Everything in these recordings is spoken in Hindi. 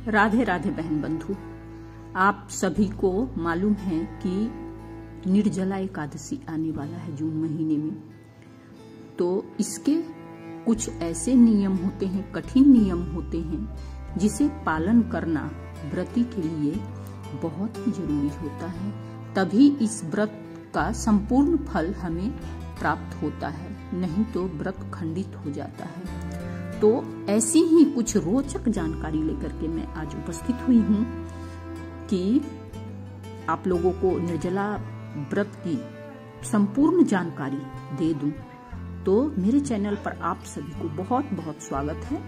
राधे राधे बहन बंधु, आप सभी को मालूम है कि निर्जला एकादशी आने वाला है जून महीने में। तो इसके कुछ ऐसे नियम होते हैं, कठिन नियम होते हैं, जिसे पालन करना व्रती के लिए बहुत ही जरूरी होता है। तभी इस व्रत का संपूर्ण फल हमें प्राप्त होता है, नहीं तो व्रत खंडित हो जाता है। तो ऐसी ही कुछ रोचक जानकारी लेकर के मैं आज उपस्थित हुई हूँ कि आप लोगों को निर्जला व्रत की संपूर्ण जानकारी दे दूं। तो मेरे चैनल पर आप सभी को बहुत बहुत स्वागत है।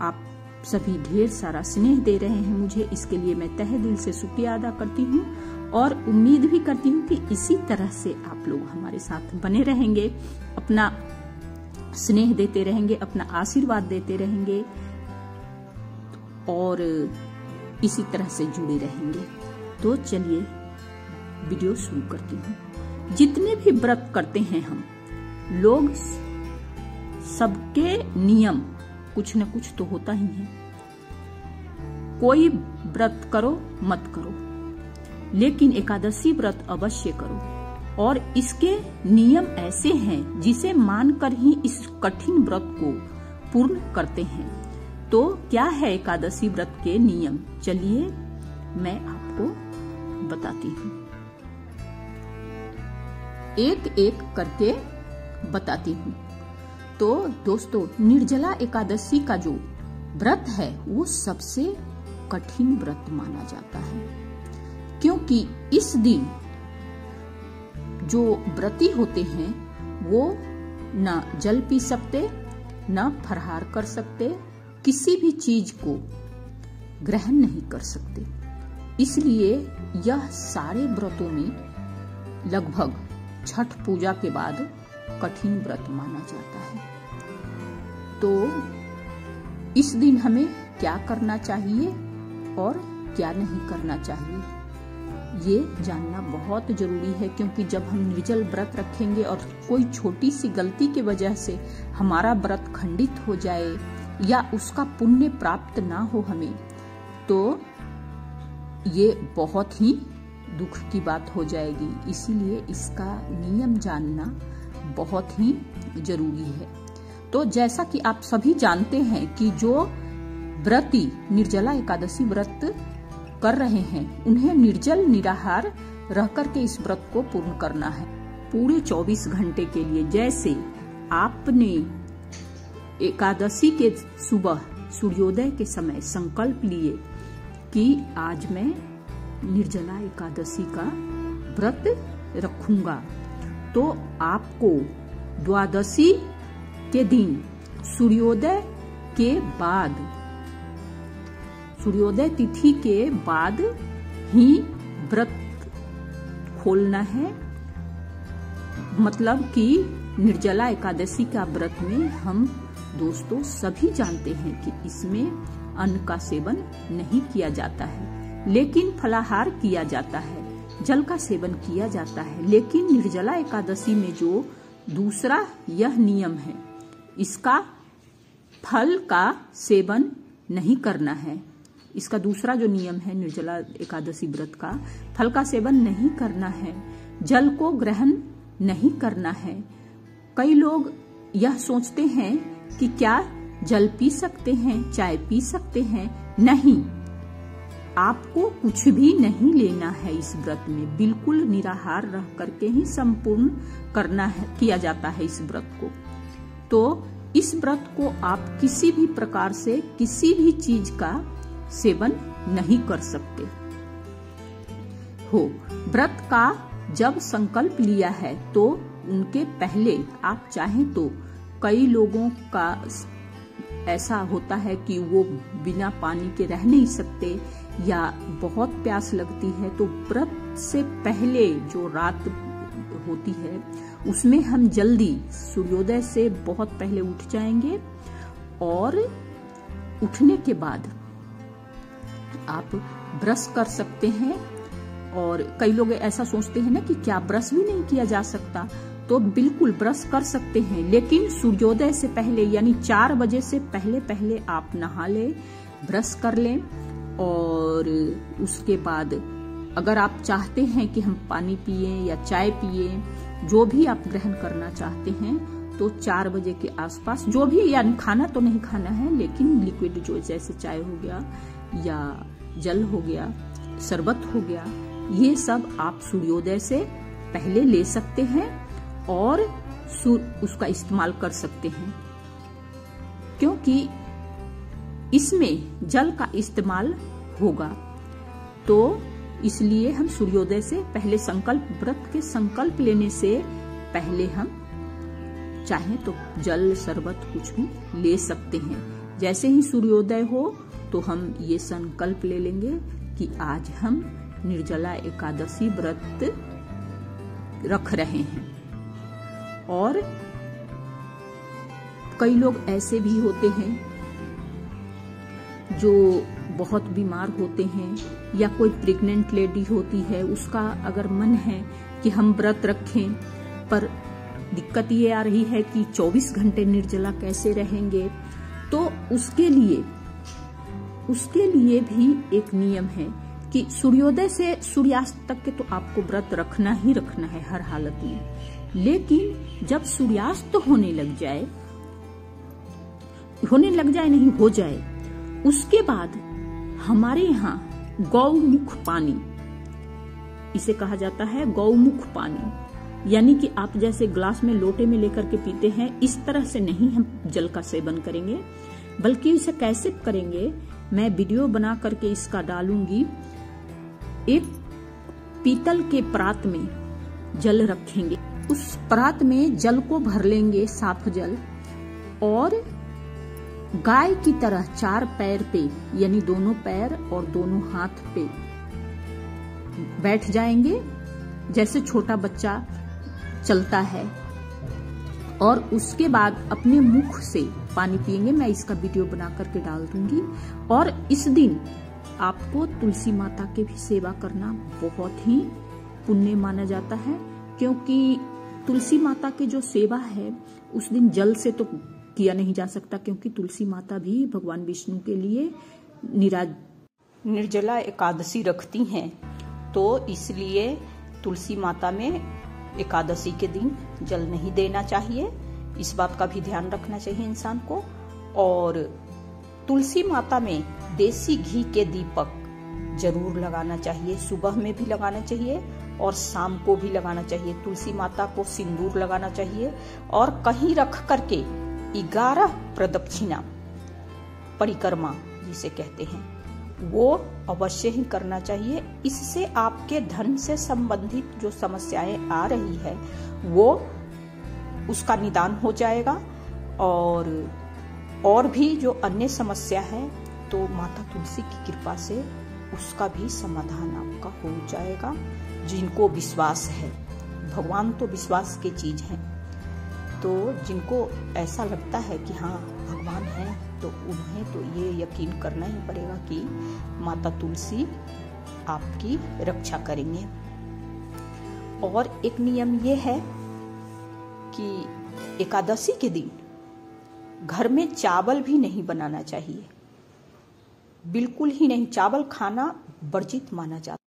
आप सभी ढेर सारा स्नेह दे रहे हैं मुझे, इसके लिए मैं तहे दिल से शुक्रिया अदा करती हूँ और उम्मीद भी करती हूँ कि इसी तरह से आप लोग हमारे साथ बने रहेंगे, अपना स्नेह देते रहेंगे, अपना आशीर्वाद देते रहेंगे और इसी तरह से जुड़े रहेंगे। तो चलिए वीडियो शुरू करती हूँ। जितने भी व्रत करते हैं हम लोग, सबके नियम कुछ न कुछ तो होता ही है। कोई व्रत करो मत करो, लेकिन एकादशी व्रत अवश्य करो। और इसके नियम ऐसे हैं जिसे मानकर ही इस कठिन व्रत को पूर्ण करते हैं। तो क्या है एकादशी व्रत के नियम, चलिए मैं आपको बताती हूँ, एक एक करके बताती हूँ। तो दोस्तों, निर्जला एकादशी का जो व्रत है वो सबसे कठिन व्रत माना जाता है, क्योंकि इस दिन जो व्रती होते हैं वो न जल पी सकते, न फलाहार कर सकते, किसी भी चीज को ग्रहण नहीं कर सकते। इसलिए यह सारे व्रतों में लगभग छठ पूजा के बाद कठिन व्रत माना जाता है। तो इस दिन हमें क्या करना चाहिए और क्या नहीं करना चाहिए, ये जानना बहुत जरूरी है। क्योंकि जब हम निर्जल व्रत रखेंगे और कोई छोटी सी गलती की वजह से हमारा व्रत खंडित हो जाए या उसका पुण्य प्राप्त ना हो हमें, तो ये बहुत ही दुख की बात हो जाएगी। इसीलिए इसका नियम जानना बहुत ही जरूरी है। तो जैसा कि आप सभी जानते हैं कि जो व्रती निर्जला एकादशी व्रत कर रहे हैं, उन्हें निर्जल निराहार रह करके इस व्रत को पूर्ण करना है पूरे 24 घंटे के लिए। जैसे आपने एकादशी के सुबह सूर्योदय के समय संकल्प लिए कि आज मैं निर्जला एकादशी का व्रत रखूंगा, तो आपको द्वादशी के दिन सूर्योदय के बाद, सूर्योदय तिथि के बाद ही व्रत खोलना है। मतलब कि निर्जला एकादशी का व्रत में हम दोस्तों सभी जानते हैं कि इसमें अन्न का सेवन नहीं किया जाता है, लेकिन फलाहार किया जाता है, जल का सेवन किया जाता है। लेकिन निर्जला एकादशी में जो दूसरा यह नियम है, इसका फल का सेवन नहीं करना है। इसका दूसरा जो नियम है निर्जला एकादशी व्रत का, फल का सेवन नहीं करना है, जल को ग्रहण नहीं करना है। कई लोग यह सोचते हैं कि क्या जल पी सकते हैं, चाय पी सकते हैं। नहीं, आपको कुछ भी नहीं लेना है इस व्रत में। बिल्कुल निराहार रह करके ही संपूर्ण करना है, किया जाता है इस व्रत को। तो इस व्रत को आप किसी भी प्रकार से किसी भी चीज का सेवन नहीं कर सकते हो। व्रत का जब संकल्प लिया है तो उनके पहले आप चाहें तो, कई लोगों का ऐसा होता है कि वो बिना पानी के रह नहीं सकते या बहुत प्यास लगती है, तो व्रत से पहले जो रात होती है उसमें हम जल्दी सूर्योदय से बहुत पहले उठ जाएंगे और उठने के बाद आप ब्रश कर सकते हैं। और कई लोग ऐसा सोचते हैं ना कि क्या ब्रश भी नहीं किया जा सकता, तो बिल्कुल ब्रश कर सकते हैं, लेकिन सूर्योदय से पहले यानी 4 बजे से पहले पहले आप नहा लें, ब्रश कर लें और उसके बाद अगर आप चाहते हैं कि हम पानी पिए या चाय पिए, जो भी आप ग्रहण करना चाहते हैं, तो 4 बजे के आसपास जो भी, यानी खाना तो नहीं खाना है, लेकिन लिक्विड जो जैसे चाय हो गया या जल हो गया, शरबत हो गया, ये सब आप सूर्योदय से पहले ले सकते हैं और उसका इस्तेमाल कर सकते हैं, क्योंकि इसमें जल का इस्तेमाल होगा। तो इसलिए हम सूर्योदय से पहले व्रत के संकल्प लेने से पहले हम चाहें तो जल शरबत कुछ भी ले सकते हैं। जैसे ही सूर्योदय हो तो हम ये संकल्प ले लेंगे कि आज हम निर्जला एकादशी व्रत रख रहे हैं। और कई लोग ऐसे भी होते हैं जो बहुत बीमार होते हैं, या कोई प्रेग्नेंट लेडी होती है, उसका अगर मन है कि हम व्रत रखें, पर दिक्कत ये आ रही है कि 24 घंटे निर्जला कैसे रहेंगे, तो उसके लिए भी एक नियम है कि सूर्योदय से सूर्यास्त तक के तो आपको व्रत रखना ही रखना है हर हालत में। लेकिन जब सूर्यास्त होने लग जाए नहीं, हो जाए, उसके बाद हमारे यहाँ गौमुख पानी, इसे कहा जाता है गौमुख पानी, यानी कि आप जैसे ग्लास में लोटे में लेकर के पीते हैं, इस तरह से नहीं हम जल का सेवन करेंगे, बल्कि इसे कैसे करेंगे मैं वीडियो बना करके इसका डालूंगी। एक पीतल के परात में जल रखेंगे, उस परात में जल को भर लेंगे, साफ जल, और गाय की तरह 4 पैर पे, यानी दोनों पैर और दोनों हाथ पे बैठ जाएंगे, जैसे छोटा बच्चा चलता है, और उसके बाद अपने मुख से पानी पिएंगे। मैं इसका वीडियो बना करके डाल दूंगी। और इस दिन आपको तुलसी माता के भी सेवा करना बहुत ही पुण्य माना जाता है, क्योंकि तुलसी माता की जो सेवा है उस दिन जल से तो किया नहीं जा सकता, क्योंकि तुलसी माता भी भगवान विष्णु के लिए निर्जला एकादशी रखती हैं। तो इसलिए तुलसी माता में एकादशी के दिन जल नहीं देना चाहिए, इस बात का भी ध्यान रखना चाहिए इंसान को। और तुलसी माता में देसी घी के दीपक जरूर लगाना चाहिए, सुबह में भी लगाना चाहिए और शाम को भी लगाना चाहिए। तुलसी माता को सिंदूर लगाना चाहिए, और कहीं रख करके 11 प्रदक्षिणा, परिक्रमा जिसे कहते हैं, वो अवश्य ही करना चाहिए। इससे आपके धन से संबंधित जो समस्याएं आ रही है वो उसका निदान हो जाएगा, और भी जो अन्य समस्या है तो माता तुलसी की कृपा से उसका भी समाधान आपका हो जाएगा। जिनको विश्वास है, भगवान तो विश्वास की चीज है, तो जिनको ऐसा लगता है कि हाँ भगवान है, तो उन्हें तो ये यकीन करना ही पड़ेगा कि माता तुलसी आपकी रक्षा करेंगे। और एक नियम ये है कि एकादशी के दिन घर में चावल भी नहीं बनाना चाहिए, बिल्कुल ही नहीं। चावल खाना वर्जित माना जाता है।